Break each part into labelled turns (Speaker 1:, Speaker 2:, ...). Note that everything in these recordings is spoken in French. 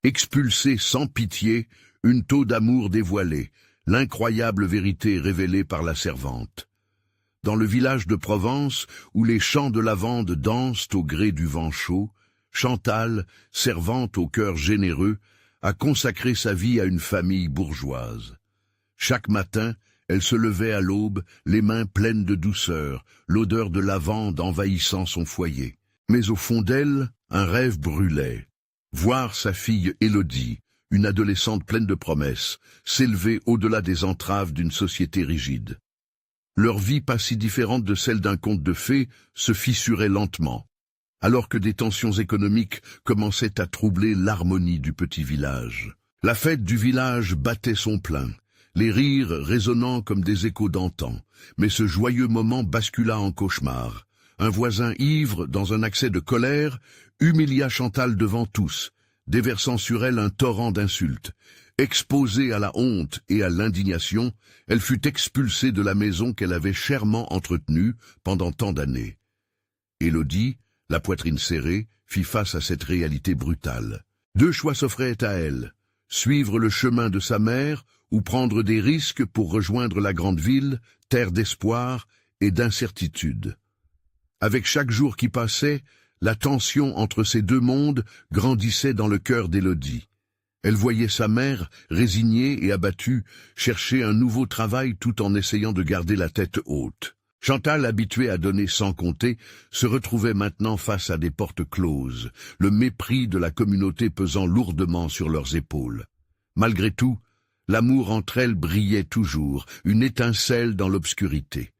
Speaker 1: Expulsée sans pitié, une taux d'amour dévoilée, l'incroyable vérité révélée par la servante. Dans le village de Provence, où les champs de lavande dansent au gré du vent chaud, Chantal, servante au cœur généreux, a consacré sa vie à une famille bourgeoise. Chaque matin, elle se levait à l'aube, les mains pleines de douceur, l'odeur de lavande envahissant son foyer. Mais au fond d'elle, un rêve brûlait. Voir sa fille Élodie, une adolescente pleine de promesses, s'élever au-delà des entraves d'une société rigide. Leur vie, pas si différente de celle d'un conte de fées, se fissurait lentement, alors que des tensions économiques commençaient à troubler l'harmonie du petit village. La fête du village battait son plein, les rires résonnant comme des échos d'antan, mais ce joyeux moment bascula en cauchemar. Un voisin ivre, dans un accès de colère, humilia Chantal devant tous, déversant sur elle un torrent d'insultes. Exposée à la honte et à l'indignation, elle fut expulsée de la maison qu'elle avait chèrement entretenue pendant tant d'années. Élodie, la poitrine serrée, fit face à cette réalité brutale. Deux choix s'offraient à elle, suivre le chemin de sa mère ou prendre des risques pour rejoindre la grande ville, terre d'espoir et d'incertitude. Avec chaque jour qui passait, la tension entre ces deux mondes grandissait dans le cœur d'Élodie. Elle voyait sa mère, résignée et abattue, chercher un nouveau travail tout en essayant de garder la tête haute. Chantal, habituée à donner sans compter, se retrouvait maintenant face à des portes closes, le mépris de la communauté pesant lourdement sur leurs épaules. Malgré tout, l'amour entre elles brillait toujours, une étincelle dans l'obscurité.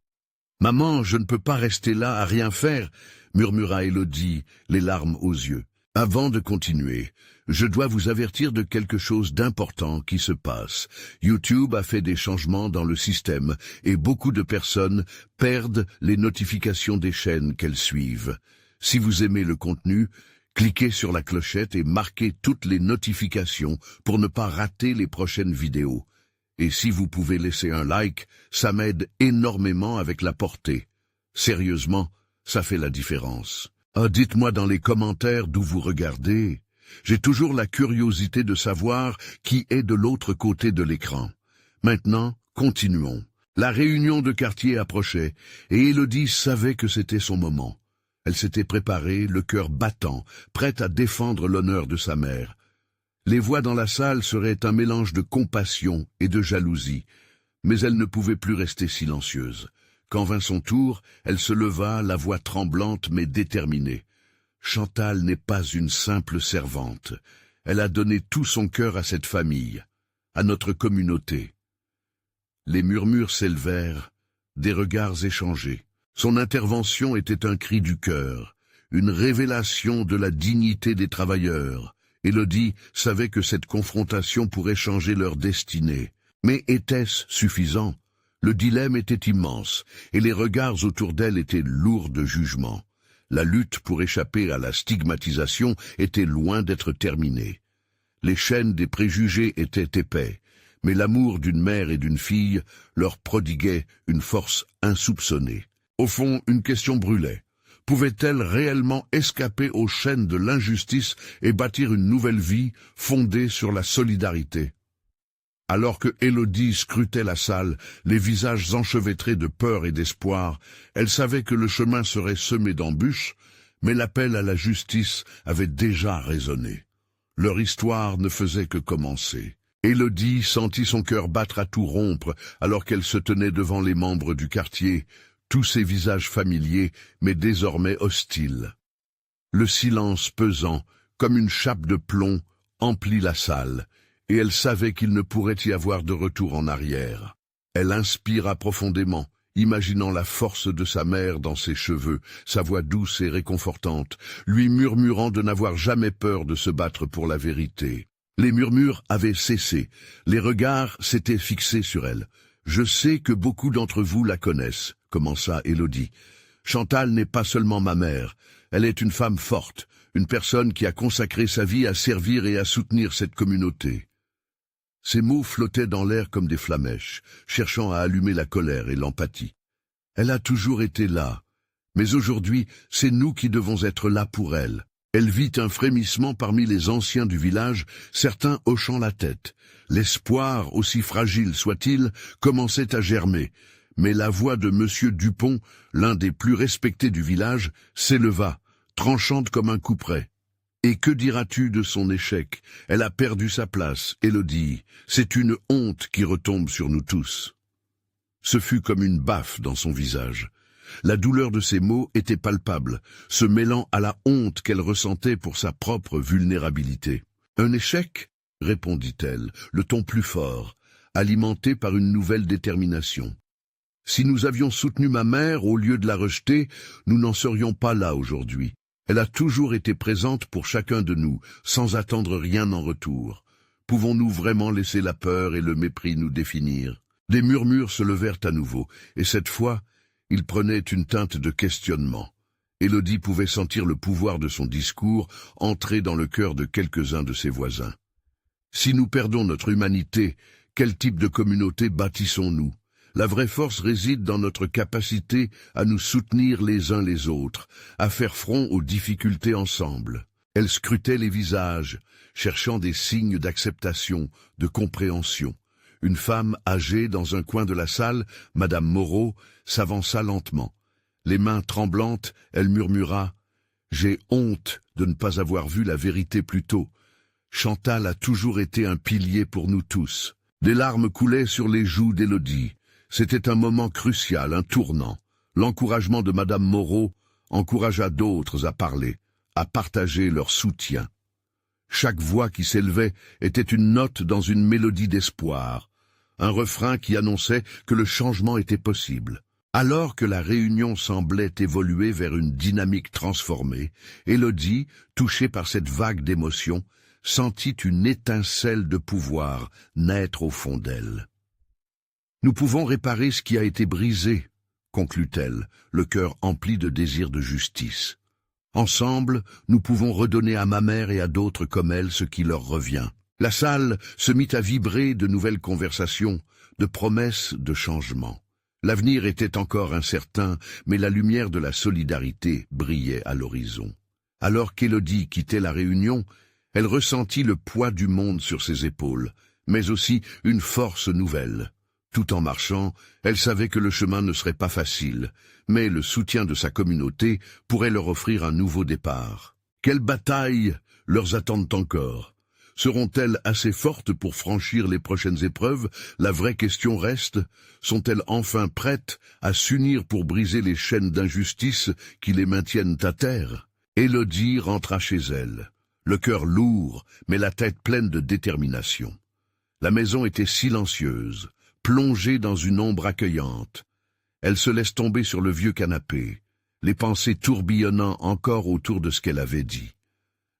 Speaker 1: « Maman, je ne peux pas rester là à rien faire », murmura Élodie, les larmes aux yeux. « Avant de continuer, je dois vous avertir de quelque chose d'important qui se passe. YouTube a fait des changements dans le système et beaucoup de personnes perdent les notifications des chaînes qu'elles suivent. Si vous aimez le contenu, cliquez sur la clochette et marquez toutes les notifications pour ne pas rater les prochaines vidéos. Et si vous pouvez laisser un like, ça m'aide énormément avec la portée. Sérieusement, ça fait la différence. Dites-moi dans les commentaires d'où vous regardez. J'ai toujours la curiosité de savoir qui est de l'autre côté de l'écran. Maintenant, continuons. La réunion de quartier approchait, et Élodie savait que c'était son moment. Elle s'était préparée, le cœur battant, prête à défendre l'honneur de sa mère. Les voix dans la salle seraient un mélange de compassion et de jalousie, mais elle ne pouvait plus rester silencieuse. Quand vint son tour, elle se leva, la voix tremblante mais déterminée. Chantal n'est pas une simple servante. Elle a donné tout son cœur à cette famille, à notre communauté. Les murmures s'élevèrent, des regards échangés. Son intervention était un cri du cœur, une révélation de la dignité des travailleurs. Élodie savait que cette confrontation pourrait changer leur destinée. Mais était-ce suffisant? Le dilemme était immense, et les regards autour d'elle étaient lourds de jugement. La lutte pour échapper à la stigmatisation était loin d'être terminée. Les chaînes des préjugés étaient épais, mais l'amour d'une mère et d'une fille leur prodiguait une force insoupçonnée. Au fond, une question brûlait. Pouvait-elle réellement escaper aux chaînes de l'injustice et bâtir une nouvelle vie fondée sur la solidarité? Alors que Élodie scrutait la salle, les visages enchevêtrés de peur et d'espoir, elle savait que le chemin serait semé d'embûches, mais l'appel à la justice avait déjà résonné. Leur histoire ne faisait que commencer. Élodie sentit son cœur battre à tout rompre alors qu'elle se tenait devant les membres du quartier, tous ces visages familiers, mais désormais hostiles. Le silence pesant, comme une chape de plomb, emplit la salle, et elle savait qu'il ne pourrait y avoir de retour en arrière. Elle inspira profondément, imaginant la force de sa mère dans ses cheveux, sa voix douce et réconfortante, lui murmurant de n'avoir jamais peur de se battre pour la vérité. Les murmures avaient cessé, les regards s'étaient fixés sur elle. « Je sais que beaucoup d'entre vous la connaissent », commença Élodie. « Chantal n'est pas seulement ma mère, elle est une femme forte, une personne qui a consacré sa vie à servir et à soutenir cette communauté. » Ces mots flottaient dans l'air comme des flammèches, cherchant à allumer la colère et l'empathie. Elle a toujours été là, mais aujourd'hui, c'est nous qui devons être là pour elle. Elle vit un frémissement parmi les anciens du village, certains hochant la tête. L'espoir, aussi fragile soit-il, commençait à germer. Mais la voix de Monsieur Dupont, l'un des plus respectés du village, s'éleva, tranchante comme un couperet. « Et que diras-tu de son échec? Elle a perdu sa place, Élodie. C'est une honte qui retombe sur nous tous. » Ce fut comme une baffe dans son visage. La douleur de ces mots était palpable, se mêlant à la honte qu'elle ressentait pour sa propre vulnérabilité. « Un échec ?» répondit-elle, le ton plus fort, alimenté par une nouvelle détermination. « Si nous avions soutenu ma mère au lieu de la rejeter, nous n'en serions pas là aujourd'hui. Elle a toujours été présente pour chacun de nous, sans attendre rien en retour. Pouvons-nous vraiment laisser la peur et le mépris nous définir ?» Des murmures se levèrent à nouveau, et cette fois, ils prenaient une teinte de questionnement. Élodie pouvait sentir le pouvoir de son discours entrer dans le cœur de quelques-uns de ses voisins. Si nous perdons notre humanité, quel type de communauté bâtissons-nous? La vraie force réside dans notre capacité à nous soutenir les uns les autres, à faire front aux difficultés ensemble. Elle scrutait les visages, cherchant des signes d'acceptation, de compréhension. Une femme âgée dans un coin de la salle, Madame Moreau, s'avança lentement. Les mains tremblantes, elle murmura « J'ai honte de ne pas avoir vu la vérité plus tôt. Chantal a toujours été un pilier pour nous tous. » Des larmes coulaient sur les joues d'Élodie. C'était un moment crucial, un tournant. L'encouragement de Madame Moreau encouragea d'autres à parler, à partager leur soutien. Chaque voix qui s'élevait était une note dans une mélodie d'espoir, un refrain qui annonçait que le changement était possible. Alors que la réunion semblait évoluer vers une dynamique transformée, Élodie, touchée par cette vague d'émotion, sentit une étincelle de pouvoir naître au fond d'elle. « Nous pouvons réparer ce qui a été brisé, » conclut-elle, le cœur empli de désir de justice. « Ensemble, nous pouvons redonner à ma mère et à d'autres comme elle ce qui leur revient. » La salle se mit à vibrer de nouvelles conversations, de promesses de changement. L'avenir était encore incertain, mais la lumière de la solidarité brillait à l'horizon. Alors qu'Élodie quittait la réunion, elle ressentit le poids du monde sur ses épaules, mais aussi une force nouvelle. Tout en marchant, elle savait que le chemin ne serait pas facile, mais le soutien de sa communauté pourrait leur offrir un nouveau départ. Quelles batailles leur attendent encore? Seront-elles assez fortes pour franchir les prochaines épreuves? La vraie question reste, sont-elles enfin prêtes à s'unir pour briser les chaînes d'injustice qui les maintiennent à terre? Élodie rentra chez elle, le cœur lourd, mais la tête pleine de détermination. La maison était silencieuse, plongée dans une ombre accueillante. Elle se laisse tomber sur le vieux canapé, les pensées tourbillonnant encore autour de ce qu'elle avait dit.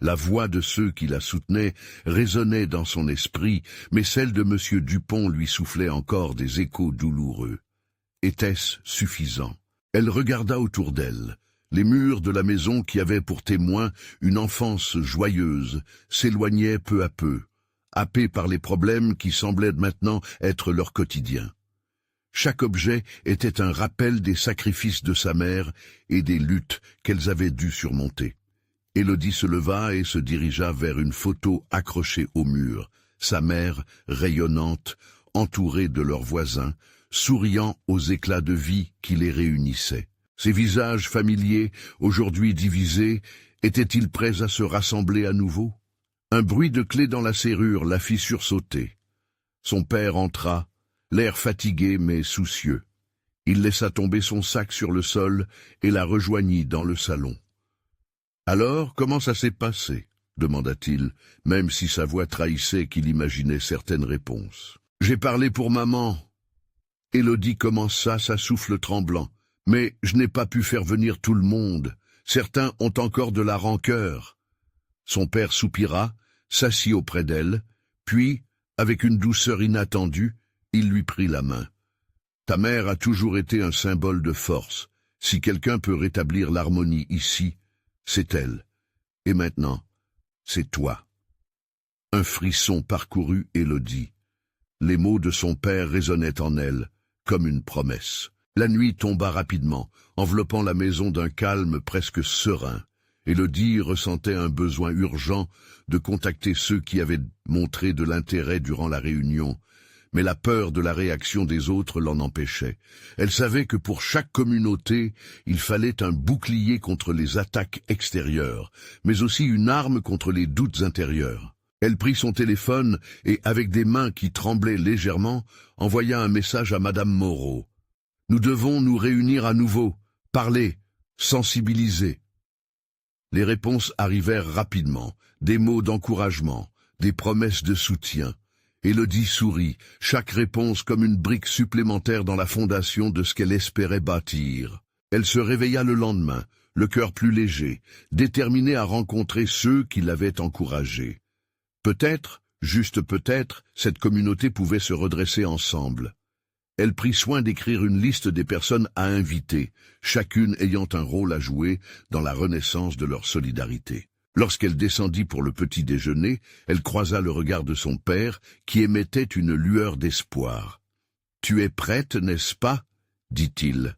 Speaker 1: La voix de ceux qui la soutenaient résonnait dans son esprit, mais celle de M. Dupont lui soufflait encore des échos douloureux. Était-ce suffisant? Elle regarda autour d'elle. Les murs de la maison qui avaient pour témoin une enfance joyeuse s'éloignaient peu à peu, happés par les problèmes qui semblaient maintenant être leur quotidien. Chaque objet était un rappel des sacrifices de sa mère et des luttes qu'elles avaient dû surmonter. Élodie se leva et se dirigea vers une photo accrochée au mur, sa mère rayonnante, entourée de leurs voisins, souriant aux éclats de vie qui les réunissaient. Ces visages familiers, aujourd'hui divisés, étaient-ils prêts à se rassembler à nouveau? Un bruit de clé dans la serrure la fit sursauter. Son père entra, l'air fatigué mais soucieux. Il laissa tomber son sac sur le sol et la rejoignit dans le salon. « Alors, comment ça s'est passé ?» demanda-t-il, même si sa voix trahissait qu'il imaginait certaines réponses. « J'ai parlé pour maman. » Élodie commença, sa souffle tremblant. « Mais je n'ai pas pu faire venir tout le monde. Certains ont encore de la rancœur. » Son père soupira, s'assit auprès d'elle, puis, avec une douceur inattendue, il lui prit la main. « Ta mère a toujours été un symbole de force. Si quelqu'un peut rétablir l'harmonie ici, c'est elle. Et maintenant, c'est toi. » Un frisson parcourut Élodie. Les mots de son père résonnaient en elle, comme une promesse. La nuit tomba rapidement, enveloppant la maison d'un calme presque serein. Élodie ressentait un besoin urgent de contacter ceux qui avaient montré de l'intérêt durant la réunion, mais la peur de la réaction des autres l'en empêchait. Elle savait que pour chaque communauté, il fallait un bouclier contre les attaques extérieures, mais aussi une arme contre les doutes intérieurs. Elle prit son téléphone et, avec des mains qui tremblaient légèrement, envoya un message à Madame Moreau. « Nous devons nous réunir à nouveau, parler, sensibiliser. » Les réponses arrivèrent rapidement, des mots d'encouragement, des promesses de soutien. Élodie sourit, chaque réponse comme une brique supplémentaire dans la fondation de ce qu'elle espérait bâtir. Elle se réveilla le lendemain, le cœur plus léger, déterminée à rencontrer ceux qui l'avaient encouragée. Peut-être, juste peut-être, cette communauté pouvait se redresser ensemble. Elle prit soin d'écrire une liste des personnes à inviter, chacune ayant un rôle à jouer dans la renaissance de leur solidarité. Lorsqu'elle descendit pour le petit déjeuner, elle croisa le regard de son père, qui émettait une lueur d'espoir. « Tu es prête, n'est-ce pas ?» dit-il.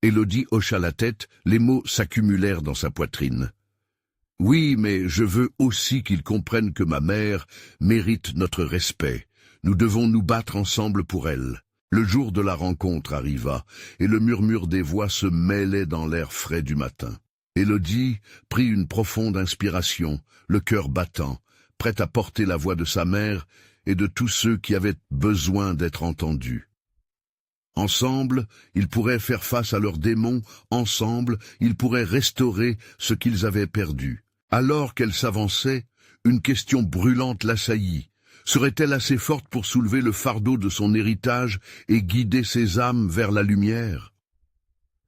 Speaker 1: Élodie hocha la tête, les mots s'accumulèrent dans sa poitrine. « Oui, mais je veux aussi qu'ils comprennent que ma mère mérite notre respect. Nous devons nous battre ensemble pour elle. » Le jour de la rencontre arriva, et le murmure des voix se mêlait dans l'air frais du matin. Élodie prit une profonde inspiration, le cœur battant, prête à porter la voix de sa mère et de tous ceux qui avaient besoin d'être entendus. Ensemble, ils pourraient faire face à leurs démons, ensemble, ils pourraient restaurer ce qu'ils avaient perdu. Alors qu'elle s'avançait, une question brûlante l'assaillit. Serait-elle assez forte pour soulever le fardeau de son héritage et guider ses âmes vers la lumière?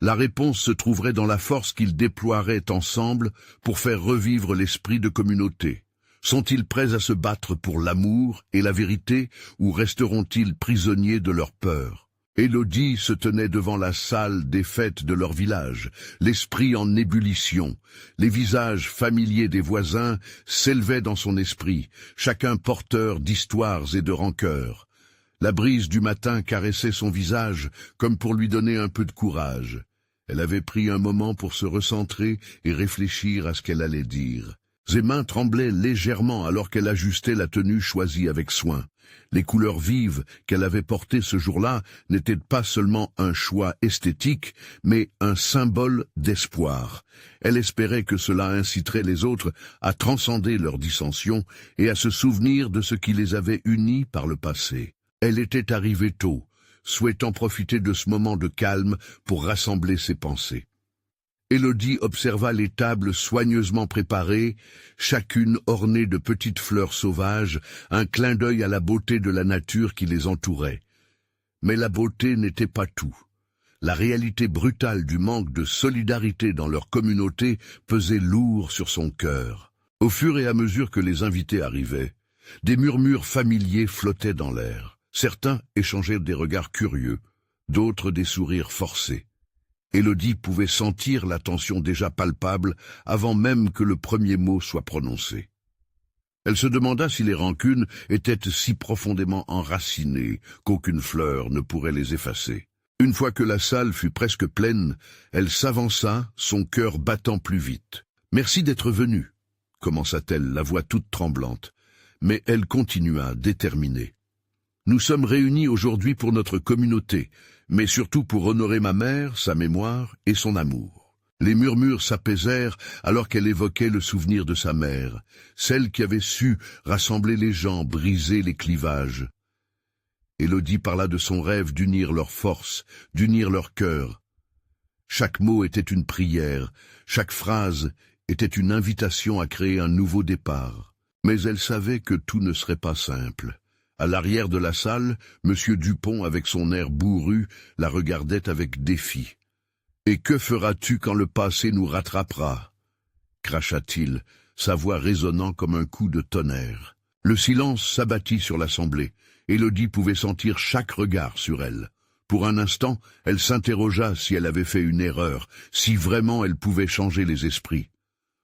Speaker 1: La réponse se trouverait dans la force qu'ils déploieraient ensemble pour faire revivre l'esprit de communauté. Sont-ils prêts à se battre pour l'amour et la vérité, ou resteront-ils prisonniers de leur peur? Élodie se tenait devant la salle des fêtes de leur village, l'esprit en ébullition. Les visages familiers des voisins s'élevaient dans son esprit, chacun porteur d'histoires et de rancœurs. La brise du matin caressait son visage, comme pour lui donner un peu de courage. Elle avait pris un moment pour se recentrer et réfléchir à ce qu'elle allait dire. Ses mains tremblaient légèrement alors qu'elle ajustait la tenue choisie avec soin. Les couleurs vives qu'elle avait portées ce jour-là n'étaient pas seulement un choix esthétique, mais un symbole d'espoir. Elle espérait que cela inciterait les autres à transcender leurs dissensions et à se souvenir de ce qui les avait unis par le passé. Elle était arrivée tôt, souhaitant profiter de ce moment de calme pour rassembler ses pensées. Élodie observa les tables soigneusement préparées, chacune ornée de petites fleurs sauvages, un clin d'œil à la beauté de la nature qui les entourait. Mais la beauté n'était pas tout. La réalité brutale du manque de solidarité dans leur communauté pesait lourd sur son cœur. Au fur et à mesure que les invités arrivaient, des murmures familiers flottaient dans l'air. Certains échangeaient des regards curieux, d'autres des sourires forcés. Élodie pouvait sentir la tension déjà palpable avant même que le premier mot soit prononcé. Elle se demanda si les rancunes étaient si profondément enracinées qu'aucune fleur ne pourrait les effacer. Une fois que la salle fut presque pleine, elle s'avança, son cœur battant plus vite. « Merci d'être venu », commença-t-elle, la voix toute tremblante, mais elle continua, déterminée. « Nous sommes réunis aujourd'hui pour notre communauté, mais surtout pour honorer ma mère, sa mémoire et son amour. » Les murmures s'apaisèrent alors qu'elle évoquait le souvenir de sa mère, celle qui avait su rassembler les gens, briser les clivages. Élodie parla de son rêve d'unir leurs forces, d'unir leurs cœurs. Chaque mot était une prière, chaque phrase était une invitation à créer un nouveau départ. Mais elle savait que tout ne serait pas simple. À l'arrière de la salle, M. Dupont, avec son air bourru, la regardait avec défi. « Et que feras-tu quand le passé nous rattrapera » cracha-t-il, sa voix résonnant comme un coup de tonnerre. Le silence s'abattit sur l'assemblée. Élodie pouvait sentir chaque regard sur elle. Pour un instant, elle s'interrogea si elle avait fait une erreur, si vraiment elle pouvait changer les esprits.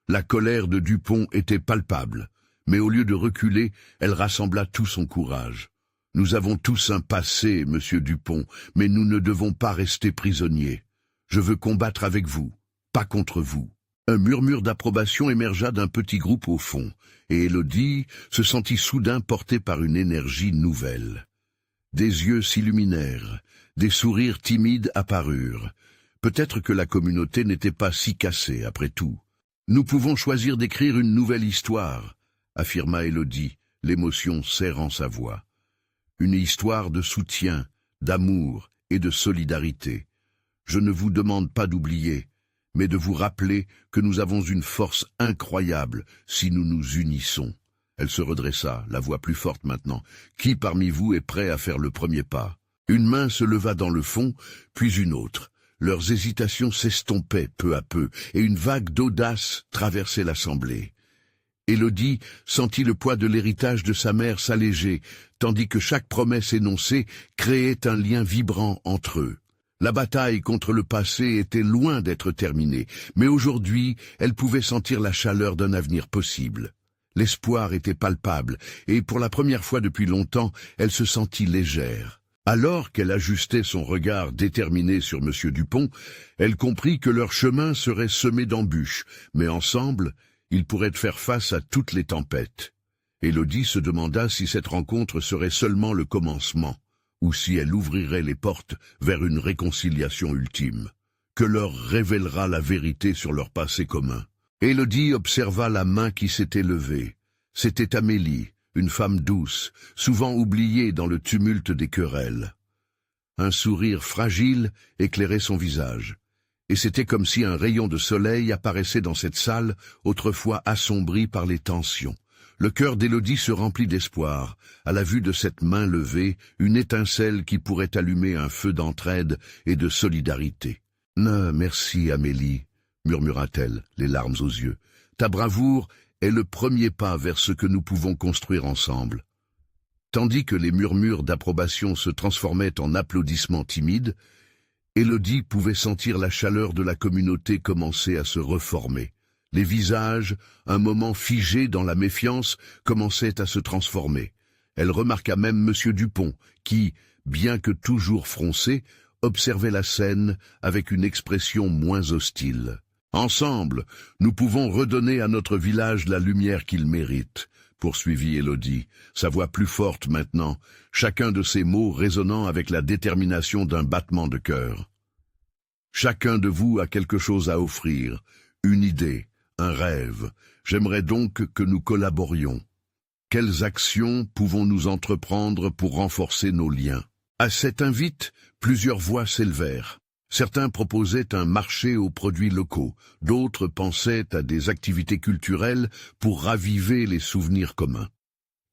Speaker 1: La colère de Dupont était palpable. Mais au lieu de reculer, elle rassembla tout son courage. « Nous avons tous un passé, monsieur Dupont, mais nous ne devons pas rester prisonniers. Je veux combattre avec vous, pas contre vous. » Un murmure d'approbation émergea d'un petit groupe au fond, et Élodie se sentit soudain portée par une énergie nouvelle. Des yeux s'illuminèrent, des sourires timides apparurent. Peut-être que la communauté n'était pas si cassée, après tout. Nous pouvons choisir d'écrire une nouvelle histoire, affirma Élodie, l'émotion serrant sa voix. Une histoire de soutien, d'amour et de solidarité. Je ne vous demande pas d'oublier, mais de vous rappeler que nous avons une force incroyable si nous nous unissons. Elle se redressa, la voix plus forte maintenant. Qui parmi vous est prêt à faire le premier pas? Une main se leva dans le fond, puis une autre. Leurs hésitations s'estompaient peu à peu, et une vague d'audace traversait l'assemblée. Élodie sentit le poids de l'héritage de sa mère s'alléger, tandis que chaque promesse énoncée créait un lien vibrant entre eux. La bataille contre le passé était loin d'être terminée, mais aujourd'hui, elle pouvait sentir la chaleur d'un avenir possible. L'espoir était palpable, et pour la première fois depuis longtemps, elle se sentit légère. Alors qu'elle ajustait son regard déterminé sur M. Dupont, elle comprit que leur chemin serait semé d'embûches, mais ensemble, ils pourraient faire face à toutes les tempêtes. Élodie se demanda si cette rencontre serait seulement le commencement, ou si elle ouvrirait les portes vers une réconciliation ultime, que leur révélera la vérité sur leur passé commun. Élodie observa la main qui s'était levée. C'était Amélie, une femme douce, souvent oubliée dans le tumulte des querelles. Un sourire fragile éclairait son visage, et c'était comme si un rayon de soleil apparaissait dans cette salle, autrefois assombrie par les tensions. Le cœur d'Élodie se remplit d'espoir, à la vue de cette main levée, une étincelle qui pourrait allumer un feu d'entraide et de solidarité. « Non, merci Amélie », murmura-t-elle, les larmes aux yeux. « Ta bravoure est le premier pas vers ce que nous pouvons construire ensemble. » Tandis que les murmures d'approbation se transformaient en applaudissements timides, Élodie pouvait sentir la chaleur de la communauté commencer à se reformer. Les visages, un moment figés dans la méfiance, commençaient à se transformer. Elle remarqua même M. Dupont, qui, bien que toujours froncé, observait la scène avec une expression moins hostile. « Ensemble, nous pouvons redonner à notre village la lumière qu'il mérite », poursuivit Élodie, sa voix plus forte maintenant, chacun de ses mots résonnant avec la détermination d'un battement de cœur. « Chacun de vous a quelque chose à offrir, une idée, un rêve. J'aimerais donc que nous collaborions. Quelles actions pouvons-nous entreprendre pour renforcer nos liens ?» À cette invite, plusieurs voix s'élevèrent. Certains proposaient un marché aux produits locaux, d'autres pensaient à des activités culturelles pour raviver les souvenirs communs.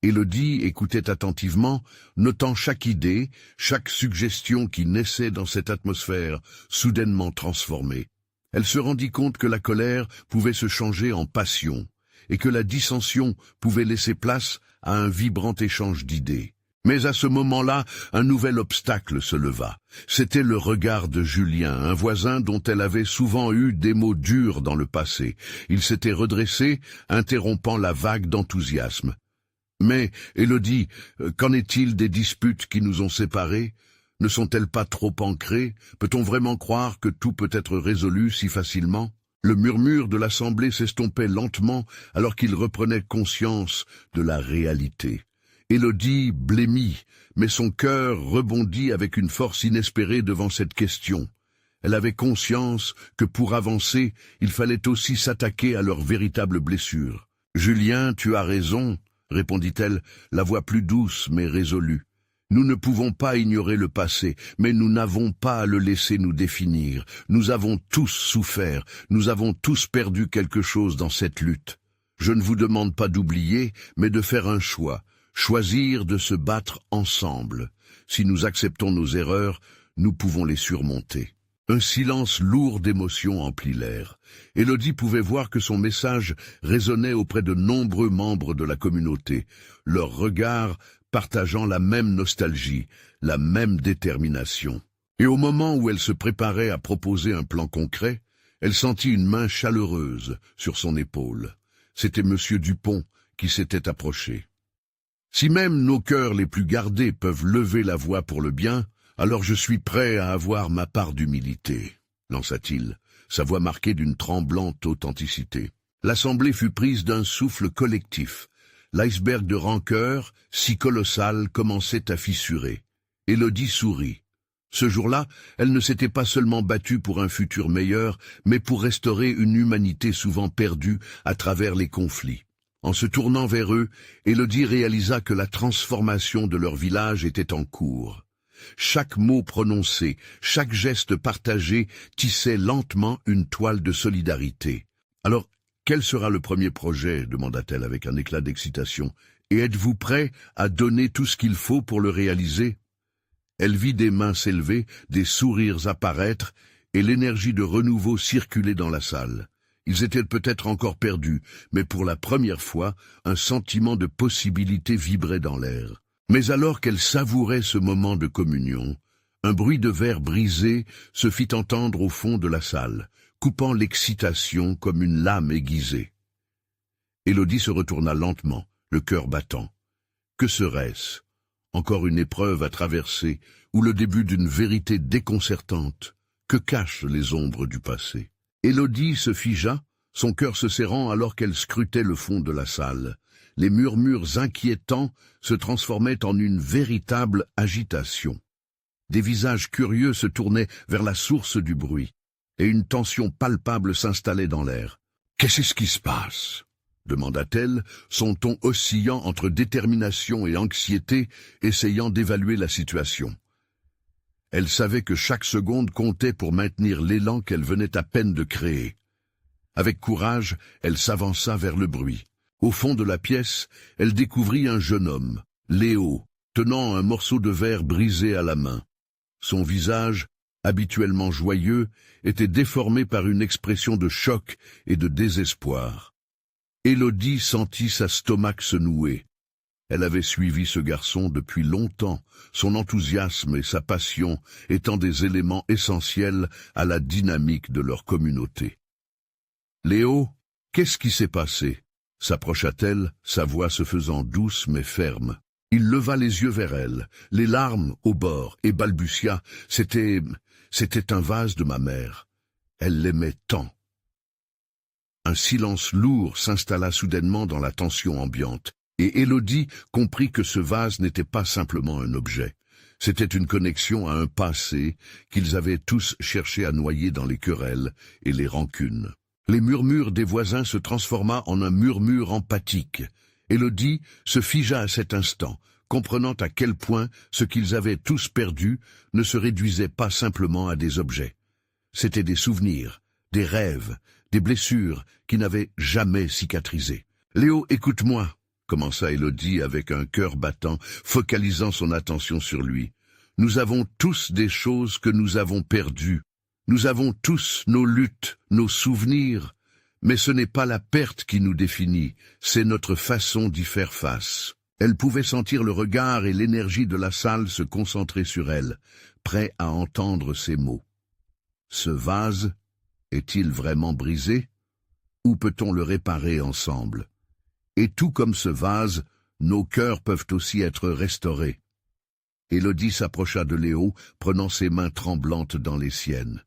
Speaker 1: Élodie écoutait attentivement, notant chaque idée, chaque suggestion qui naissait dans cette atmosphère soudainement transformée. Elle se rendit compte que la colère pouvait se changer en passion, et que la dissension pouvait laisser place à un vibrant échange d'idées. Mais à ce moment-là, un nouvel obstacle se leva. C'était le regard de Julien, un voisin dont elle avait souvent eu des mots durs dans le passé. Il s'était redressé, interrompant la vague d'enthousiasme. « Mais, Élodie, qu'en est-il des disputes qui nous ont séparés ? Ne sont-elles pas trop ancrées? Peut-on vraiment croire que tout peut être résolu si facilement ?» Le murmure de l'assemblée s'estompait lentement alors qu'il reprenait conscience de la réalité. Élodie blêmit, mais son cœur rebondit avec une force inespérée devant cette question. Elle avait conscience que pour avancer, il fallait aussi s'attaquer à leurs véritables blessures. « Julien, tu as raison », répondit-elle, la voix plus douce mais résolue. « Nous ne pouvons pas ignorer le passé, mais nous n'avons pas à le laisser nous définir. Nous avons tous souffert, nous avons tous perdu quelque chose dans cette lutte. Je ne vous demande pas d'oublier, mais de faire un choix. Choisir de se battre ensemble. Si nous acceptons nos erreurs, nous pouvons les surmonter. » Un silence lourd d'émotion emplit l'air. Élodie pouvait voir que son message résonnait auprès de nombreux membres de la communauté, leurs regards partageant la même nostalgie, la même détermination. Et au moment où elle se préparait à proposer un plan concret, elle sentit une main chaleureuse sur son épaule. C'était M. Dupont qui s'était approché. « Si même nos cœurs les plus gardés peuvent lever la voix pour le bien, alors je suis prêt à avoir ma part d'humilité, » lança-t-il. sa voix marquée d'une tremblante authenticité. L'assemblée fut prise d'un souffle collectif. L'iceberg de rancœur, si colossal, commençait à fissurer. Élodie sourit. Ce jour-là, elle ne s'était pas seulement battue pour un futur meilleur, mais pour restaurer une humanité souvent perdue à travers les conflits. En se tournant vers eux, Élodie réalisa que la transformation de leur village était en cours. Chaque mot prononcé, chaque geste partagé tissait lentement une toile de solidarité. « Alors, quel sera le premier projet ?» demanda-t-elle avec un éclat d'excitation. « Et êtes-vous prêt à donner tout ce qu'il faut pour le réaliser ?» Elle vit des mains s'élever, des sourires apparaître, et l'énergie de renouveau circuler dans la salle. Ils étaient peut-être encore perdus, mais pour la première fois, un sentiment de possibilité vibrait dans l'air. Mais alors qu'elle savourait ce moment de communion, un bruit de verre brisé se fit entendre au fond de la salle, coupant l'excitation comme une lame aiguisée. Élodie se retourna lentement, le cœur battant. Que serait-ce? Encore une épreuve à traverser, ou le début d'une vérité déconcertante? Que cachent les ombres du passé? Élodie se figea, son cœur se serrant alors qu'elle scrutait le fond de la salle. Les murmures inquiétants se transformaient en une véritable agitation. Des visages curieux se tournaient vers la source du bruit, et une tension palpable s'installait dans l'air. « Qu'est-ce qui se passe ?» demanda-t-elle, son ton oscillant entre détermination et anxiété, essayant d'évaluer la situation. Elle savait que chaque seconde comptait pour maintenir l'élan qu'elle venait à peine de créer. Avec courage, elle s'avança vers le bruit. Au fond de la pièce, elle découvrit un jeune homme, Léo, tenant un morceau de verre brisé à la main. Son visage, habituellement joyeux, était déformé par une expression de choc et de désespoir. Élodie sentit sa stomac se nouer. Elle avait suivi ce garçon depuis longtemps, son enthousiasme et sa passion étant des éléments essentiels à la dynamique de leur communauté. « Léo, qu'est-ce qui s'est passé ?» s'approcha-t-elle, sa voix se faisant douce mais ferme. Il leva les yeux vers elle, les larmes au bord, et balbutia « C'était un vase de ma mère. Elle l'aimait tant. » Un silence lourd s'installa soudainement dans la tension ambiante, et Élodie comprit que ce vase n'était pas simplement un objet. C'était une connexion à un passé qu'ils avaient tous cherché à noyer dans les querelles et les rancunes. Les murmures des voisins se transforma en un murmure empathique. Élodie se figea à cet instant, comprenant à quel point ce qu'ils avaient tous perdu ne se réduisait pas simplement à des objets. C'étaient des souvenirs, des rêves, des blessures qui n'avaient jamais cicatrisé. « Léo, écoute-moi » commença Élodie avec un cœur battant, focalisant son attention sur lui. « Nous avons tous des choses que nous avons perdues. Nous avons tous nos luttes, nos souvenirs, mais ce n'est pas la perte qui nous définit, c'est notre façon d'y faire face. » Elle pouvait sentir le regard et l'énergie de la salle se concentrer sur elle, prêt à entendre ces mots. Ce vase est-il vraiment brisé? Ou peut-on le réparer ensemble? Et tout comme ce vase, nos cœurs peuvent aussi être restaurés. Élodie s'approcha de Léo, prenant ses mains tremblantes dans les siennes.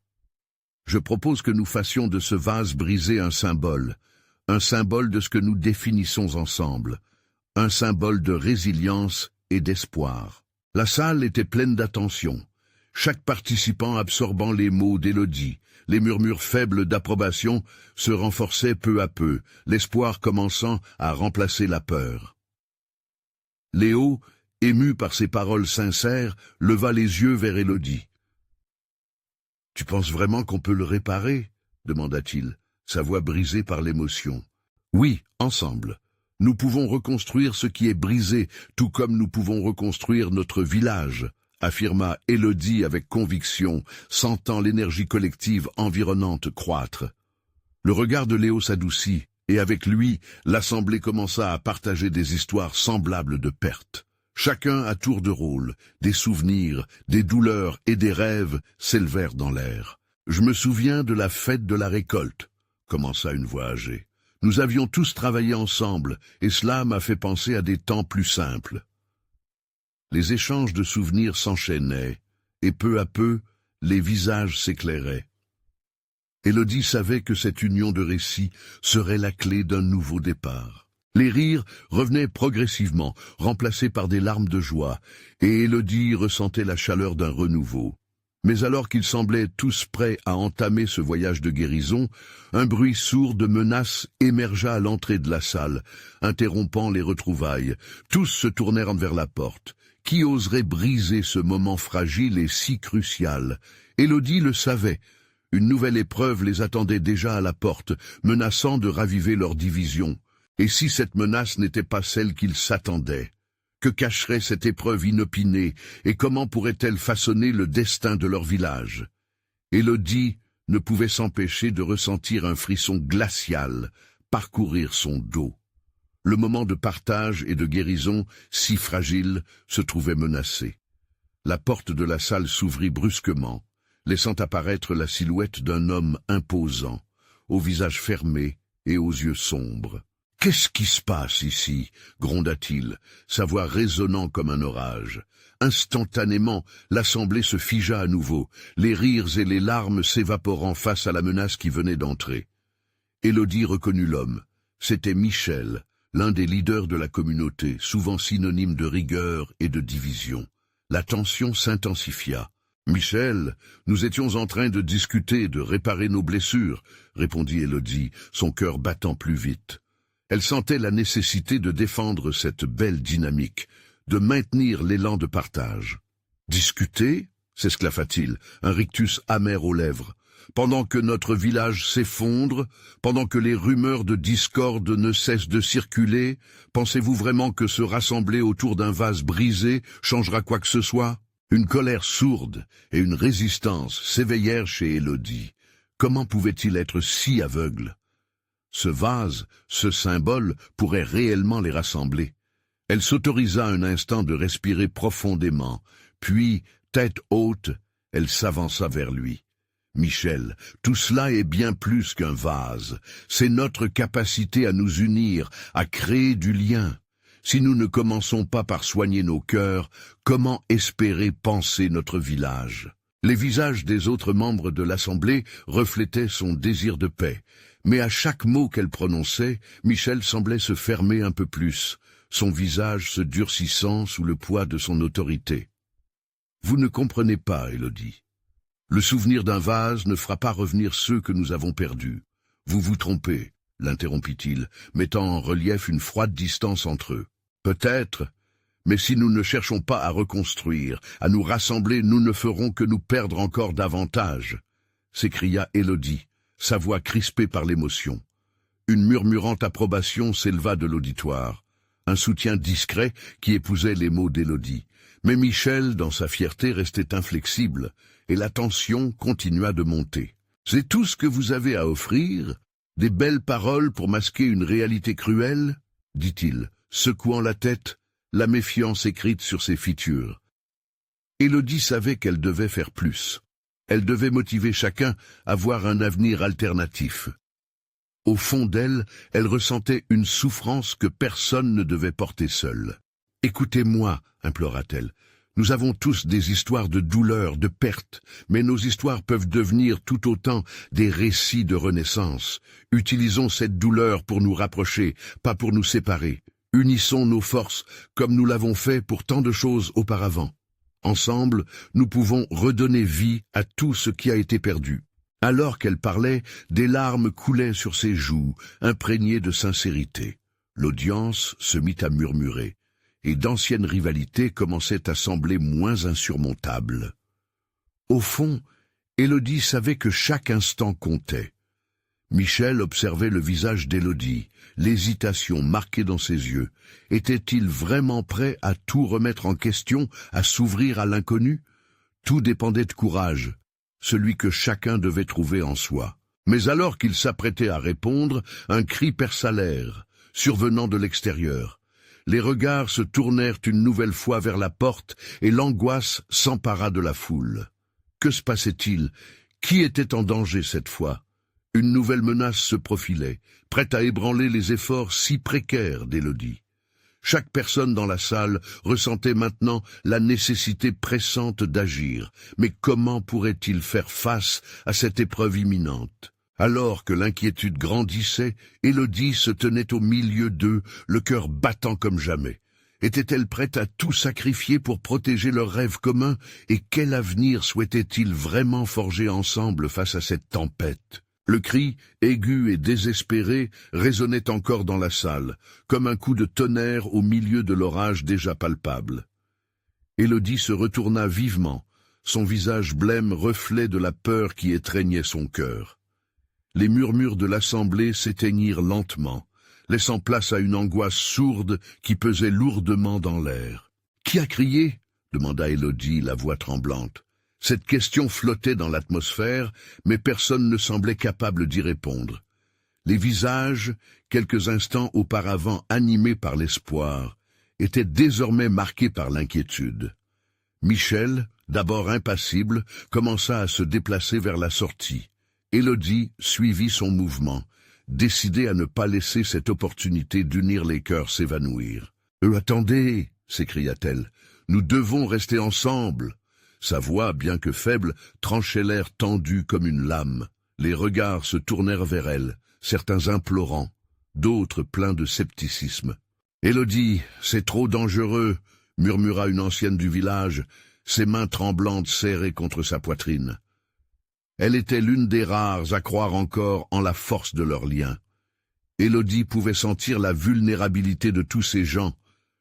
Speaker 1: Je propose que nous fassions de ce vase brisé un symbole de ce que nous définissons ensemble, un symbole de résilience et d'espoir. La salle était pleine d'attention, chaque participant absorbant les mots d'Élodie. Les murmures faibles d'approbation se renforçaient peu à peu, l'espoir commençant à remplacer la peur. Léo, ému par ces paroles sincères, leva les yeux vers Élodie. « Tu penses vraiment qu'on peut le réparer ?» demanda-t-il, sa voix brisée par l'émotion. « Oui, ensemble. Nous pouvons reconstruire ce qui est brisé, tout comme nous pouvons reconstruire notre village. » affirma Élodie avec conviction, sentant l'énergie collective environnante croître. Le regard de Léo s'adoucit, et avec lui, l'assemblée commença à partager des histoires semblables de perte. Chacun à tour de rôle, des souvenirs, des douleurs et des rêves s'élevèrent dans l'air. « Je me souviens de la fête de la récolte », commença une voix âgée. « Nous avions tous travaillé ensemble, et cela m'a fait penser à des temps plus simples. » Les échanges de souvenirs s'enchaînaient, et peu à peu, les visages s'éclairaient. Élodie savait que cette union de récits serait la clé d'un nouveau départ. Les rires revenaient progressivement, remplacés par des larmes de joie, et Élodie ressentait la chaleur d'un renouveau. Mais alors qu'ils semblaient tous prêts à entamer ce voyage de guérison, un bruit sourd de menaces émergea à l'entrée de la salle, interrompant les retrouvailles. Tous se tournèrent vers la porte. Qui oserait briser ce moment fragile et si crucial? Élodie le savait. Une nouvelle épreuve les attendait déjà à la porte, menaçant de raviver leur division. Et si cette menace n'était pas celle qu'ils s'attendaient? Que cacherait cette épreuve inopinée, et comment pourrait-elle façonner le destin de leur village? Élodie ne pouvait s'empêcher de ressentir un frisson glacial parcourir son dos. Le moment de partage et de guérison, si fragile, se trouvait menacé. La porte de la salle s'ouvrit brusquement, laissant apparaître la silhouette d'un homme imposant, au visage fermé et aux yeux sombres. « Qu'est-ce qui se passe ici ?» gronda-t-il, sa voix résonnant comme un orage. Instantanément, l'assemblée se figea à nouveau, les rires et les larmes s'évaporant face à la menace qui venait d'entrer. Élodie reconnut l'homme. C'était Michel, l'un des leaders de la communauté, souvent synonyme de rigueur et de division. La tension s'intensifia. « Michel, nous étions en train de discuter, de réparer nos blessures, » répondit Élodie, son cœur battant plus vite. Elle sentait la nécessité de défendre cette belle dynamique, de maintenir l'élan de partage. « Discuter ?» s'esclaffa-t-il, un rictus amer aux lèvres. « Pendant que notre village s'effondre, pendant que les rumeurs de discorde ne cessent de circuler, pensez-vous vraiment que se rassembler autour d'un vase brisé changera quoi que ce soit ?» Une colère sourde et une résistance s'éveillèrent chez Élodie. Comment pouvait-il être si aveugle? Ce vase, ce symbole, pourrait réellement les rassembler. Elle s'autorisa un instant de respirer profondément, puis, tête haute, elle s'avança vers lui. « Michel, tout cela est bien plus qu'un vase. C'est notre capacité à nous unir, à créer du lien. Si nous ne commençons pas par soigner nos cœurs, comment espérer penser notre village ?» Les visages des autres membres de l'Assemblée reflétaient son désir de paix. Mais à chaque mot qu'elle prononçait, Michel semblait se fermer un peu plus, son visage se durcissant sous le poids de son autorité. « Vous ne comprenez pas, Élodie. Le souvenir d'un vase ne fera pas revenir ceux que nous avons perdus. Vous vous trompez, » l'interrompit-il, mettant en relief une froide distance entre eux. « Peut-être, mais si nous ne cherchons pas à reconstruire, à nous rassembler, nous ne ferons que nous perdre encore davantage, » s'écria Élodie, sa voix crispée par l'émotion. Une murmurante approbation s'éleva de l'auditoire, un soutien discret qui épousait les mots d'Élodie. Mais Michel, dans sa fierté, restait inflexible, et la tension continua de monter. « C'est tout ce que vous avez à offrir? Des belles paroles pour masquer une réalité cruelle ?» dit-il, secouant la tête, la méfiance écrite sur ses features. Élodie savait qu'elle devait faire plus. Elle devait motiver chacun à voir un avenir alternatif. Au fond d'elle, elle ressentait une souffrance que personne ne devait porter seul. « Écoutez-moi, » implora-t-elle. « Nous avons tous des histoires de douleur, de perte, mais nos histoires peuvent devenir tout autant des récits de renaissance. Utilisons cette douleur pour nous rapprocher, pas pour nous séparer. Unissons nos forces comme nous l'avons fait pour tant de choses auparavant. Ensemble, nous pouvons redonner vie à tout ce qui a été perdu. » Alors qu'elle parlait, des larmes coulaient sur ses joues, imprégnées de sincérité. L'audience se mit à murmurer, et d'anciennes rivalités commençaient à sembler moins insurmontables. Au fond, Élodie savait que chaque instant comptait. Michel observait le visage d'Élodie, l'hésitation marquée dans ses yeux. Était-il vraiment prêt à tout remettre en question, à s'ouvrir à l'inconnu? Tout dépendait de courage, celui que chacun devait trouver en soi. Mais alors qu'il s'apprêtait à répondre, un cri perça l'air, survenant de l'extérieur. Les regards se tournèrent une nouvelle fois vers la porte et l'angoisse s'empara de la foule. Que se passait-il? Qui était en danger cette fois? Une nouvelle menace se profilait, prête à ébranler les efforts si précaires d'Élodie. Chaque personne dans la salle ressentait maintenant la nécessité pressante d'agir. Mais comment pourrait-il faire face à cette épreuve imminente? Alors que l'inquiétude grandissait, Élodie se tenait au milieu d'eux, le cœur battant comme jamais. Était-elle prête à tout sacrifier pour protéger leur rêve commun? Et quel avenir souhaitaient-ils vraiment forger ensemble face à cette tempête? Le cri, aigu et désespéré, résonnait encore dans la salle, comme un coup de tonnerre au milieu de l'orage déjà palpable. Élodie se retourna vivement, son visage blême reflet de la peur qui étreignait son cœur. Les murmures de l'assemblée s'éteignirent lentement, laissant place à une angoisse sourde qui pesait lourdement dans l'air. « Qui a crié ?» demanda Élodie, la voix tremblante. Cette question flottait dans l'atmosphère, mais personne ne semblait capable d'y répondre. Les visages, quelques instants auparavant animés par l'espoir, étaient désormais marqués par l'inquiétude. Michel, d'abord impassible, commença à se déplacer vers la sortie. Élodie suivit son mouvement, décidée à ne pas laisser cette opportunité d'unir les cœurs s'évanouir. « Attendez !» s'écria-t-elle. « Nous devons rester ensemble !» Sa voix, bien que faible, tranchait l'air tendu comme une lame. Les regards se tournèrent vers elle, certains implorants, d'autres pleins de scepticisme. « Élodie, c'est trop dangereux !» murmura une ancienne du village, ses mains tremblantes serrées contre sa poitrine. Elle était l'une des rares à croire encore en la force de leur lien. Élodie pouvait sentir la vulnérabilité de tous ces gens.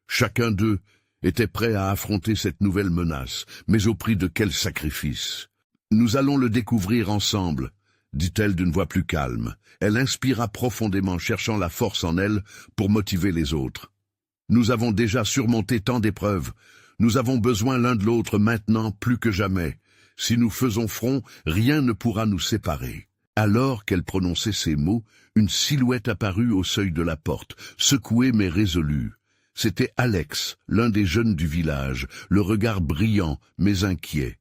Speaker 1: Chacun d'eux était prêt à affronter cette nouvelle menace, mais au prix de quel sacrifice? « Nous allons le découvrir ensemble », dit-elle d'une voix plus calme. Elle inspira profondément, cherchant la force en elle pour motiver les autres. « Nous avons déjà surmonté tant d'épreuves. Nous avons besoin l'un de l'autre maintenant plus que jamais. Si nous faisons front, rien ne pourra nous séparer. » Alors qu'elle prononçait ces mots, une silhouette apparut au seuil de la porte, secouée mais résolue. C'était Alex, l'un des jeunes du village, le regard brillant mais inquiet.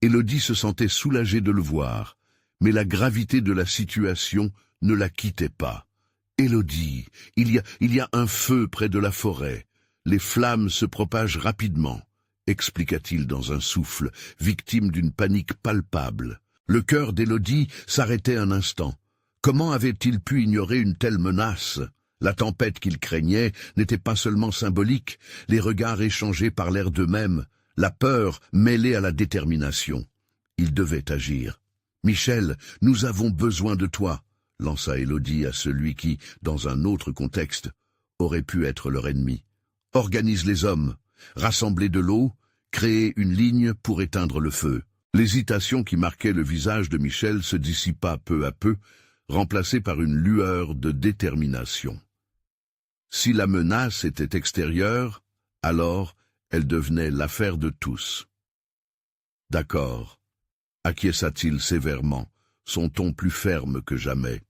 Speaker 1: Élodie se sentait soulagée de le voir, mais la gravité de la situation ne la quittait pas. « Élodie, il y a un feu près de la forêt. Les flammes se propagent rapidement, » expliqua-t-il dans un souffle, victime d'une panique palpable. Le cœur d'Élodie s'arrêtait un instant. Comment avait-il pu ignorer une telle menace? La tempête qu'il craignait n'était pas seulement symbolique, les regards échangés parlèrent d'eux-mêmes, la peur mêlée à la détermination. Il devait agir. « Michel, nous avons besoin de toi », lança Élodie à celui qui, dans un autre contexte, aurait pu être leur ennemi. « Organise les hommes, rassemblez de l'eau, créez une ligne pour éteindre le feu. » L'hésitation qui marquait le visage de Michel se dissipa peu à peu, remplacée par une lueur de détermination. Si la menace était extérieure, alors elle devenait l'affaire de tous. « D'accord », acquiesça-t-il sévèrement, son ton plus ferme que jamais.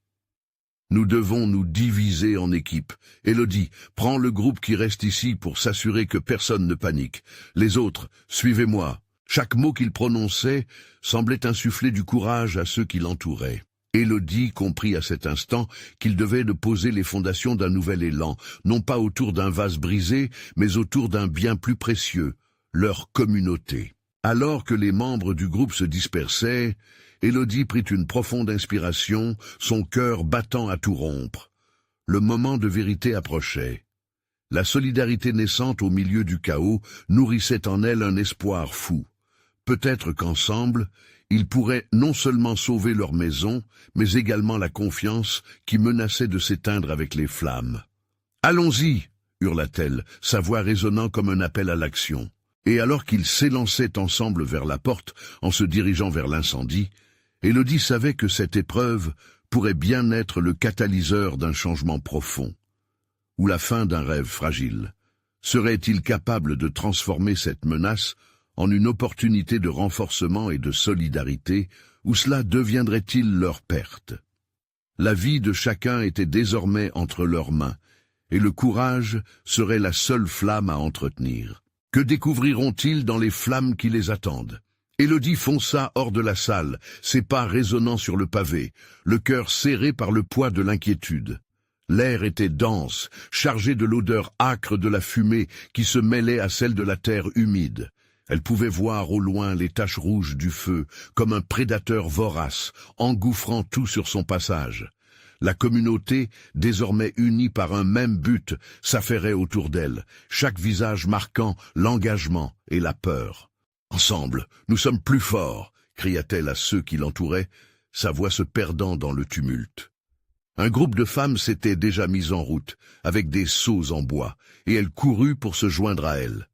Speaker 1: « Nous devons nous diviser en équipes. Élodie, prends le groupe qui reste ici pour s'assurer que personne ne panique. Les autres, suivez-moi. » Chaque mot qu'il prononçait semblait insuffler du courage à ceux qui l'entouraient. Élodie comprit à cet instant qu'il devait de poser les fondations d'un nouvel élan, non pas autour d'un vase brisé, mais autour d'un bien plus précieux, leur communauté. Alors que les membres du groupe se dispersaient, Élodie prit une profonde inspiration, son cœur battant à tout rompre. Le moment de vérité approchait. La solidarité naissante au milieu du chaos nourrissait en elle un espoir fou. Peut-être qu'ensemble, ils pourraient non seulement sauver leur maison, mais également la confiance qui menaçait de s'éteindre avec les flammes. « Allons-y !» hurla-t-elle, sa voix résonnant comme un appel à l'action. Et alors qu'ils s'élançaient ensemble vers la porte, en se dirigeant vers l'incendie, Élodie savait que cette épreuve pourrait bien être le catalyseur d'un changement profond, ou la fin d'un rêve fragile. Serait-il capable de transformer cette menace en une opportunité de renforcement et de solidarité, ou cela deviendrait-il leur perte? La vie de chacun était désormais entre leurs mains, et le courage serait la seule flamme à entretenir. Que découvriront-ils dans les flammes qui les attendent? Élodie fonça hors de la salle, ses pas résonnant sur le pavé, le cœur serré par le poids de l'inquiétude. L'air était dense, chargé de l'odeur âcre de la fumée qui se mêlait à celle de la terre humide. Elle pouvait voir au loin les taches rouges du feu, comme un prédateur vorace, engouffrant tout sur son passage. La communauté, désormais unie par un même but, s'affairait autour d'elle, chaque visage marquant l'engagement et la peur. « Ensemble, nous sommes plus forts !» cria-t-elle à ceux qui l'entouraient, sa voix se perdant dans le tumulte. Un groupe de femmes s'était déjà mis en route, avec des seaux en bois, et elle courut pour se joindre à elle.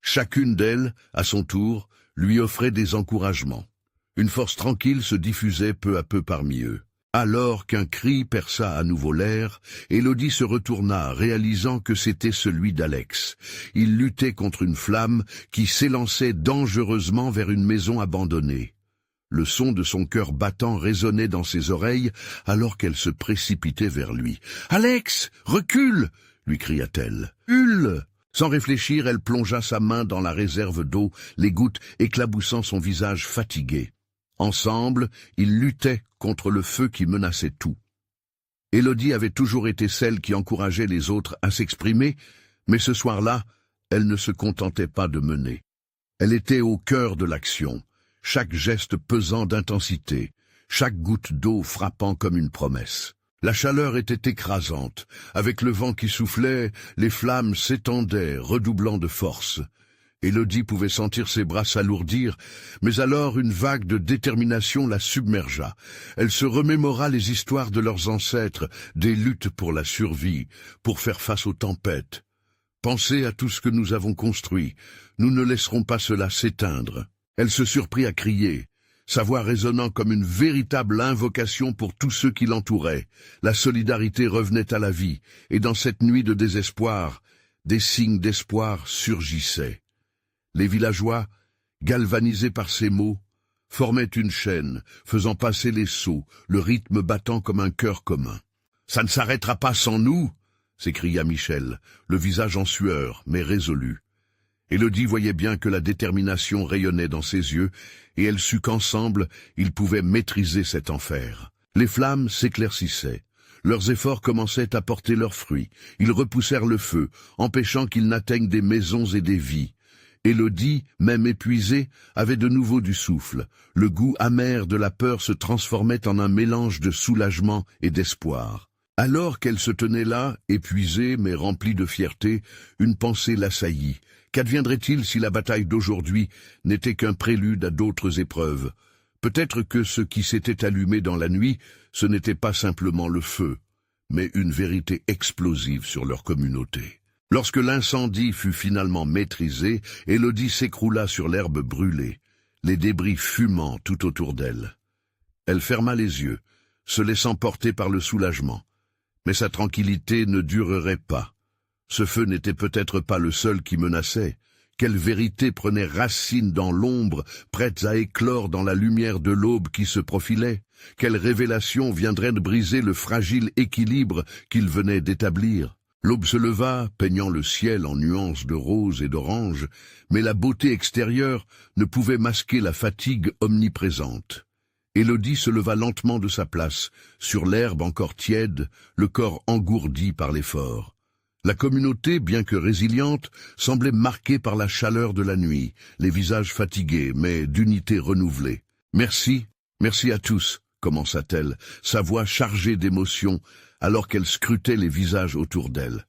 Speaker 1: Chacune d'elles, à son tour, lui offrait des encouragements. Une force tranquille se diffusait peu à peu parmi eux. Alors qu'un cri perça à nouveau l'air, Élodie se retourna, réalisant que c'était celui d'Alex. Il luttait contre une flamme qui s'élançait dangereusement vers une maison abandonnée. Le son de son cœur battant résonnait dans ses oreilles alors qu'elle se précipitait vers lui. « Alex, recule !» lui cria-t-elle. « Hule !» Sans réfléchir, elle plongea sa main dans la réserve d'eau, les gouttes éclaboussant son visage fatigué. Ensemble, ils luttaient contre le feu qui menaçait tout. Élodie avait toujours été celle qui encourageait les autres à s'exprimer, mais ce soir-là, elle ne se contentait pas de mener. Elle était au cœur de l'action, chaque geste pesant d'intensité, chaque goutte d'eau frappant comme une promesse. La chaleur était écrasante. Avec le vent qui soufflait, les flammes s'étendaient, redoublant de force. Élodie pouvait sentir ses bras s'alourdir, mais alors une vague de détermination la submergea. Elle se remémora les histoires de leurs ancêtres, des luttes pour la survie, pour faire face aux tempêtes. Pensez à tout ce que nous avons construit. Nous ne laisserons pas cela s'éteindre. Elle se surprit à crier, sa voix résonnant comme une véritable invocation pour tous ceux qui l'entouraient. La solidarité revenait à la vie, et dans cette nuit de désespoir, des signes d'espoir surgissaient. Les villageois, galvanisés par ces mots, formaient une chaîne, faisant passer les seaux, le rythme battant comme un cœur commun. « Ça ne s'arrêtera pas sans nous !» s'écria Michel, le visage en sueur, mais résolu. Élodie voyait bien que la détermination rayonnait dans ses yeux, et elle sut qu'ensemble, ils pouvaient maîtriser cet enfer. Les flammes s'éclaircissaient. Leurs efforts commençaient à porter leurs fruits. Ils repoussèrent le feu, empêchant qu'il n'atteigne des maisons et des vies. Élodie, même épuisée, avait de nouveau du souffle. Le goût amer de la peur se transformait en un mélange de soulagement et d'espoir. Alors qu'elle se tenait là, épuisée mais remplie de fierté, une pensée l'assaillit. Qu'adviendrait-il si la bataille d'aujourd'hui n'était qu'un prélude à d'autres épreuves? Peut-être que ce qui s'était allumé dans la nuit, ce n'était pas simplement le feu, mais une vérité explosive sur leur communauté. Lorsque l'incendie fut finalement maîtrisé, Élodie s'écroula sur l'herbe brûlée, les débris fumant tout autour d'elle. Elle ferma les yeux, se laissant porter par le soulagement. Mais sa tranquillité ne durerait pas. Ce feu n'était peut-être pas le seul qui menaçait. Quelle vérité prenait racine dans l'ombre, prête à éclore dans la lumière de l'aube qui se profilait? Quelle révélation viendrait de briser le fragile équilibre qu'il venait d'établir? L'aube se leva, peignant le ciel en nuances de rose et d'orange, mais la beauté extérieure ne pouvait masquer la fatigue omniprésente. Élodie se leva lentement de sa place, sur l'herbe encore tiède, le corps engourdi par l'effort. La communauté, bien que résiliente, semblait marquée par la chaleur de la nuit, les visages fatigués, mais d'unité renouvelée. « Merci, merci à tous », commença-t-elle, sa voix chargée d'émotion, alors qu'elle scrutait les visages autour d'elle.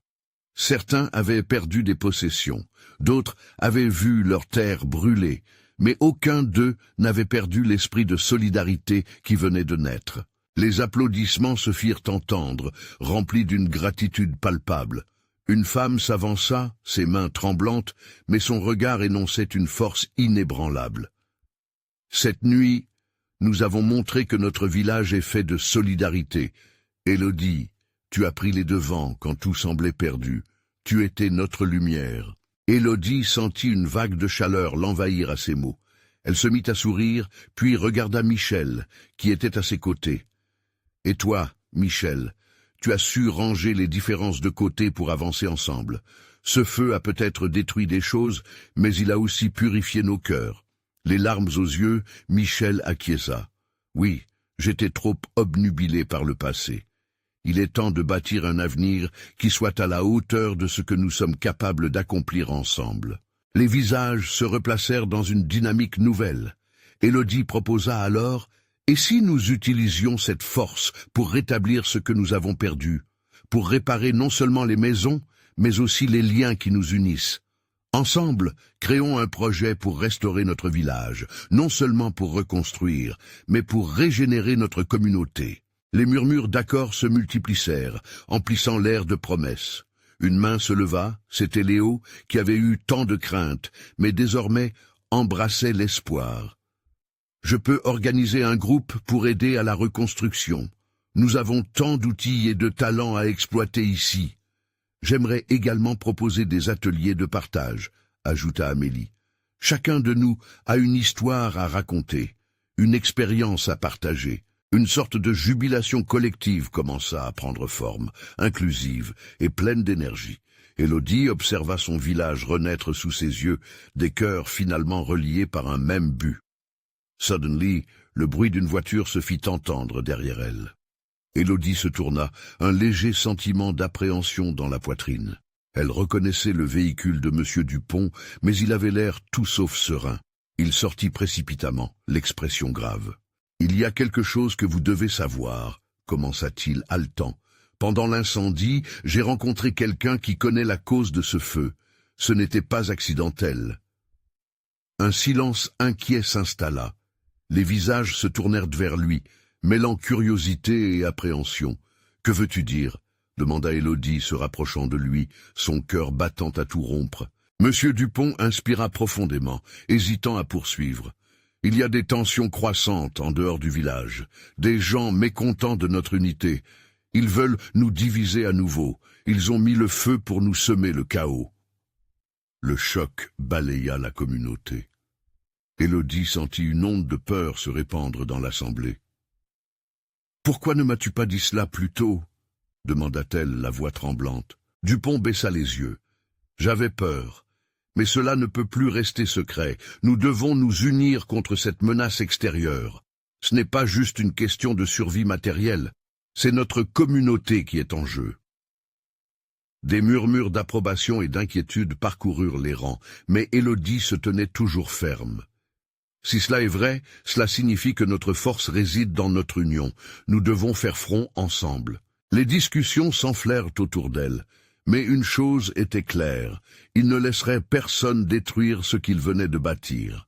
Speaker 1: Certains avaient perdu des possessions, d'autres avaient vu leur terre brûler, mais aucun d'eux n'avait perdu l'esprit de solidarité qui venait de naître. Les applaudissements se firent entendre, remplis d'une gratitude palpable. Une femme s'avança, ses mains tremblantes, mais son regard énonçait une force inébranlable. « Cette nuit, nous avons montré que notre village est fait de solidarité. Élodie, tu as pris les devants quand tout semblait perdu. Tu étais notre lumière. » Élodie sentit une vague de chaleur l'envahir à ces mots. Elle se mit à sourire, puis regarda Michel, qui était à ses côtés. « Et toi, Michel, tu as su ranger les différences de côté pour avancer ensemble. Ce feu a peut-être détruit des choses, mais il a aussi purifié nos cœurs. » Les larmes aux yeux, Michel acquiesça. « Oui, j'étais trop obnubilé par le passé. » Il est temps de bâtir un avenir qui soit à la hauteur de ce que nous sommes capables d'accomplir ensemble. Les visages se replacèrent dans une dynamique nouvelle. Élodie proposa alors « Et si nous utilisions cette force pour rétablir ce que nous avons perdu, pour réparer non seulement les maisons, mais aussi les liens qui nous unissent? Ensemble, créons un projet pour restaurer notre village, non seulement pour reconstruire, mais pour régénérer notre communauté. » Les murmures d'accord se multiplièrent, emplissant l'air de promesses. Une main se leva, c'était Léo, qui avait eu tant de craintes, mais désormais embrassait l'espoir. « Je peux organiser un groupe pour aider à la reconstruction. Nous avons tant d'outils et de talents à exploiter ici. J'aimerais également proposer des ateliers de partage, » ajouta Amélie. « Chacun de nous a une histoire à raconter, une expérience à partager. » Une sorte de jubilation collective commença à prendre forme, inclusive et pleine d'énergie. Élodie observa son village renaître sous ses yeux, des cœurs finalement reliés par un même but. Suddenly, le bruit d'une voiture se fit entendre derrière elle. Élodie se tourna, un léger sentiment d'appréhension dans la poitrine. Elle reconnaissait le véhicule de M. Dupont, mais il avait l'air tout sauf serein. Il sortit précipitamment, l'expression grave. « Il y a quelque chose que vous devez savoir, » commença-t-il haletant. « Pendant l'incendie, j'ai rencontré quelqu'un qui connaît la cause de ce feu. Ce n'était pas accidentel. » Un silence inquiet s'installa. Les visages se tournèrent vers lui, mêlant curiosité et appréhension. « Que veux-tu dire ?» demanda Élodie, se rapprochant de lui, son cœur battant à tout rompre. Monsieur Dupont inspira profondément, hésitant à poursuivre. Il y a des tensions croissantes en dehors du village, des gens mécontents de notre unité. Ils veulent nous diviser à nouveau. Ils ont mis le feu pour nous semer le chaos. Le choc balaya la communauté. Élodie sentit une onde de peur se répandre dans l'assemblée. « Pourquoi ne m'as-tu pas dit cela plus tôt ?» demanda-t-elle, la voix tremblante. Dupont baissa les yeux. « J'avais peur. Mais cela ne peut plus rester secret. Nous devons nous unir contre cette menace extérieure. Ce n'est pas juste une question de survie matérielle. C'est notre communauté qui est en jeu. » Des murmures d'approbation et d'inquiétude parcoururent les rangs, mais Élodie se tenait toujours ferme. « Si cela est vrai, cela signifie que notre force réside dans notre union. Nous devons faire front ensemble. » Les discussions s'enflèrent autour d'elle. Mais une chose était claire, ils ne laisseraient personne détruire ce qu'ils venaient de bâtir.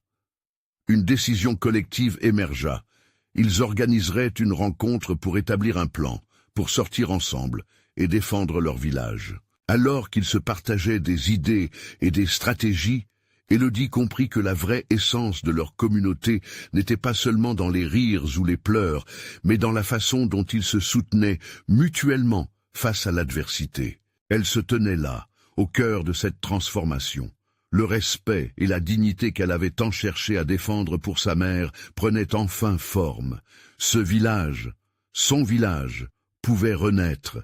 Speaker 1: Une décision collective émergea. Ils organiseraient une rencontre pour établir un plan, pour sortir ensemble et défendre leur village. Alors qu'ils se partageaient des idées et des stratégies, Élodie comprit que la vraie essence de leur communauté n'était pas seulement dans les rires ou les pleurs, mais dans la façon dont ils se soutenaient mutuellement face à l'adversité. Elle se tenait là, au cœur de cette transformation. Le respect et la dignité qu'elle avait tant cherché à défendre pour sa mère prenaient enfin forme. Ce village, son village, pouvait renaître.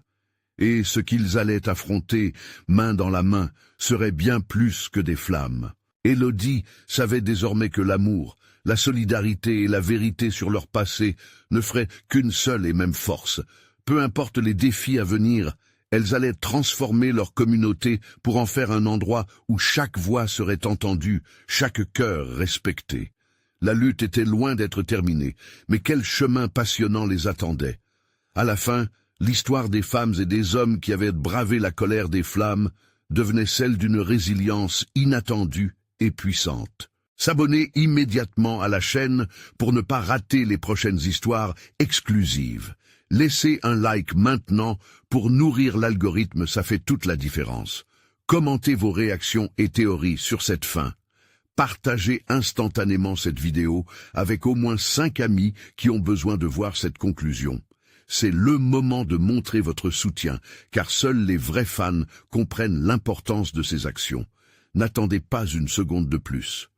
Speaker 1: Et ce qu'ils allaient affronter, main dans la main, serait bien plus que des flammes. Élodie savait désormais que l'amour, la solidarité et la vérité sur leur passé ne feraient qu'une seule et même force. Peu importe les défis à venir, elles allaient transformer leur communauté pour en faire un endroit où chaque voix serait entendue, chaque cœur respecté. La lutte était loin d'être terminée, mais quel chemin passionnant les attendait. À la fin, l'histoire des femmes et des hommes qui avaient bravé la colère des flammes devenait celle d'une résilience inattendue et puissante. S'abonner immédiatement à la chaîne pour ne pas rater les prochaines histoires exclusives. Laissez un like maintenant pour nourrir l'algorithme, ça fait toute la différence. Commentez vos réactions et théories sur cette fin. Partagez instantanément cette vidéo avec au moins 5 amis qui ont besoin de voir cette conclusion. C'est le moment de montrer votre soutien, car seuls les vrais fans comprennent l'importance de ces actions. N'attendez pas une seconde de plus.